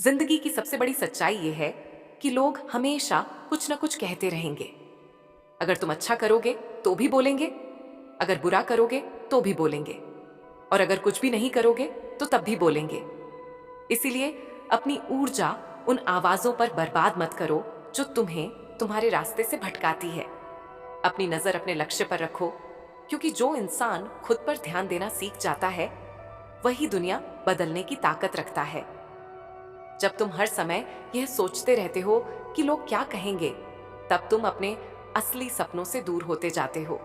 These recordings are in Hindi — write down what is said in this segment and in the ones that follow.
जिंदगी की सबसे बड़ी सच्चाई ये है कि लोग हमेशा कुछ ना कुछ कहते रहेंगे। अगर तुम अच्छा करोगे तो भी बोलेंगे, अगर बुरा करोगे तो भी बोलेंगे, और अगर कुछ भी नहीं करोगे तो तब भी बोलेंगे। इसीलिए अपनी ऊर्जा उन आवाजों पर बर्बाद मत करो जो तुम्हें तुम्हारे रास्ते से भटकाती है। अपनी नजर अपने लक्ष्य पर रखो, क्योंकि जो इंसान खुद पर ध्यान देना सीख जाता है वही दुनिया बदलने की ताकत रखता है। जब तुम हर समय यह सोचते रहते हो कि लोग क्या कहेंगे, तब तुम अपने असली सपनों से दूर होते जाते हो।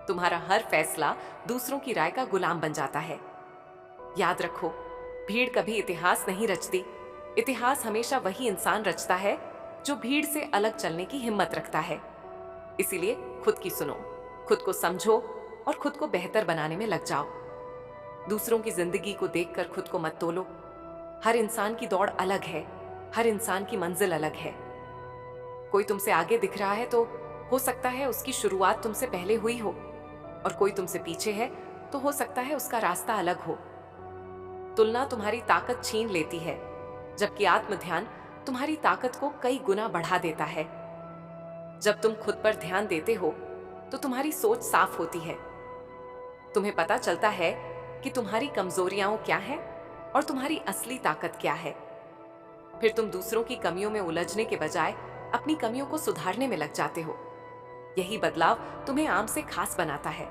तुम्हारा हर फैसला दूसरों की राय का गुलाम बन जाता है। याद रखो, भीड़ कभी इतिहास नहीं रचती। इतिहास हमेशा वही इंसान रचता है जो भीड़ से अलग चलने की हिम्मत रखता है। इसीलिए खुद की सुनो, खुद को समझो और खुद को बेहतर बनाने में लग जाओ। दूसरों की जिंदगी को देखकर खुद को मत तोलो। हर इंसान की दौड़ अलग है, हर इंसान की मंजिल अलग है। कोई तुमसे आगे दिख रहा है तो हो सकता है उसकी शुरुआत तुमसे पहले हुई हो, और कोई तुमसे पीछे है तो हो सकता है उसका रास्ता अलग हो। तुलना तुम्हारी ताकत छीन लेती है, जबकि आत्म ध्यान तुम्हारी ताकत को कई गुना बढ़ा देता है। जब तुम खुद पर ध्यान देते हो तो तुम्हारी सोच साफ होती है। तुम्हें पता चलता है कि तुम्हारी कमजोरियां क्या हैं और तुम्हारी असली ताकत क्या है। फिर तुम दूसरों की कमियों में उलझने के बजाय अपनी कमियों को सुधारने में लग जाते हो। यही बदलाव तुम्हें आम से खास बनाता है।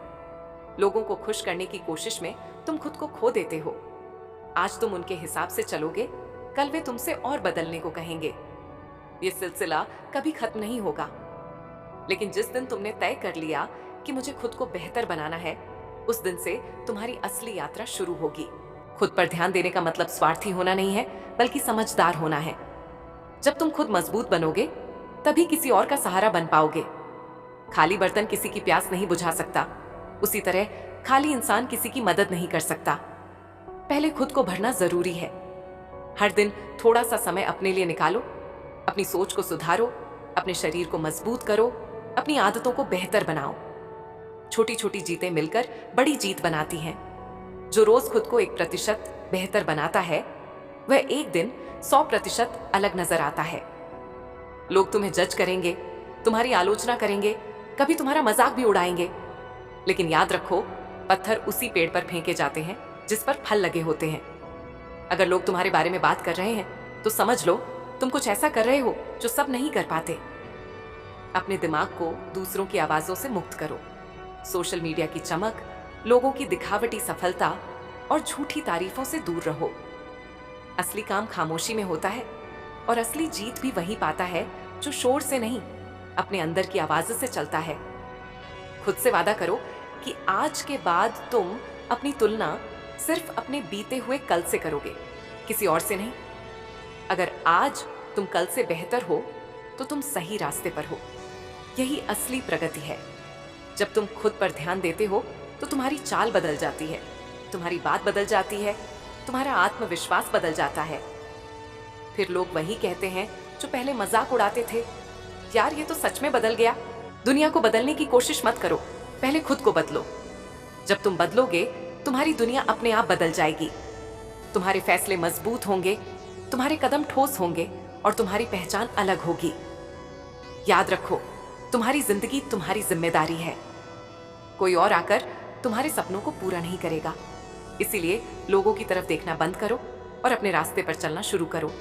लोगों को खुश करने की कोशिश में तुम खुद को खो देते हो। आज तुम उनके हिसाब से चलोगे, कल वे तुमसे और बदलने को कहेंगे। ये सिलसिला कभी खत्म नहीं होगा। लेकिन जिस दिन तुमने तय कर लिया कि मुझे खुद को बेहतर बनाना है, उस दिन से तुम्हारी असली यात्रा शुरू होगी। खुद पर ध्यान देने का मतलब स्वार्थी होना नहीं है, बल्कि समझदार होना है। जब तुम खुद मजबूत बनोगे, तभी किसी और का सहारा बन पाओगे। खाली बर्तन किसी की प्यास नहीं बुझा सकता, उसी तरह खाली इंसान किसी की मदद नहीं कर सकता। पहले खुद को भरना जरूरी है। हर दिन थोड़ा सा समय अपने लिए निकालो, अपनी सोच को सुधारो, अपने शरीर को मजबूत करो, अपनी आदतों को बेहतर बनाओ। छोटी छोटी जीतें मिलकर बड़ी जीत बनाती हैं। जो रोज खुद को 1% बेहतर बनाता है, वह एक दिन 100% अलग नजर आता है। लोग तुम्हें जज करेंगे, तुम्हारी आलोचना करेंगे, कभी तुम्हारा मजाक भी उड़ाएंगे, लेकिन याद रखो, पत्थर उसी पेड़ पर फेंके जाते हैं जिस पर फल लगे होते हैं। अगर लोग तुम्हारे बारे में बात कर रहे हैं तो समझ लो तुम कुछ ऐसा कर रहे हो जो सब नहीं कर पाते। अपने दिमाग को दूसरों की आवाजों से मुक्त करो। सोशल मीडिया की चमक, लोगों की दिखावटी सफलता और झूठी तारीफों से दूर रहो। असली काम खामोशी में होता है, और असली जीत भी वही पाता है जो शोर से नहीं, अपने अंदर की आवाज से चलता है। खुद से वादा करो कि आज के बाद तुम अपनी तुलना सिर्फ अपने बीते हुए कल से करोगे, किसी और से नहीं। अगर आज तुम कल से बेहतर हो तो तुम सही रास्ते पर हो। यही असली प्रगति है। जब तुम खुद पर ध्यान देते हो तो तुम्हारी चाल बदल जाती है, तुम्हारी बात बदल जाती है, तुम्हारा आत्मविश्वास बदल जाता है। फिर लोग वही कहते हैं जो पहले मजाक उड़ाते थे, यार ये तो सच में बदल गया। दुनिया को बदलने की कोशिश मत करो, पहले खुद को बदलो। जब तुम बदलोगे, तुम्हारी दुनिया अपने आप बदल जाएगी। तुम्हारे फैसले मजबूत होंगे, तुम्हारे कदम ठोस होंगे और तुम्हारी पहचान अलग होगी। याद रखो, तुम्हारी जिंदगी तुम्हारी जिम्मेदारी है। कोई और आकर तुम्हारे सपनों को पूरा नहीं करेगा। इसीलिए लोगों की तरफ देखना बंद करो और अपने रास्ते पर चलना शुरू करो।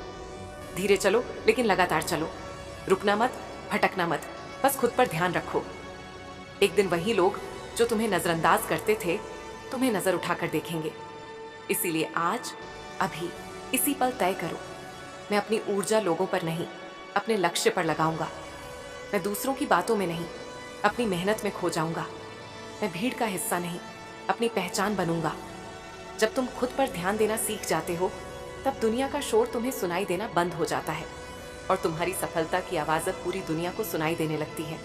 धीरे चलो, लेकिन लगातार चलो। रुकना मत, भटकना मत, बस खुद पर ध्यान रखो। एक दिन वही लोग जो तुम्हें नजरअंदाज करते थे, तुम्हें नजर उठाकर देखेंगे। इसीलिए आज, अभी, इसी पल तय करो, मैं अपनी ऊर्जा लोगों पर नहीं, अपने लक्ष्य पर लगाऊंगा। मैं दूसरों की बातों में नहीं, अपनी मेहनत में खो जाऊंगा। मैं भीड़ का हिस्सा नहीं, अपनी पहचान बनूंगा। जब तुम खुद पर ध्यान देना सीख जाते हो, तब दुनिया का शोर तुम्हें सुनाई देना बंद हो जाता है, और तुम्हारी सफलता की आवाज़ पूरी दुनिया को सुनाई देने लगती है।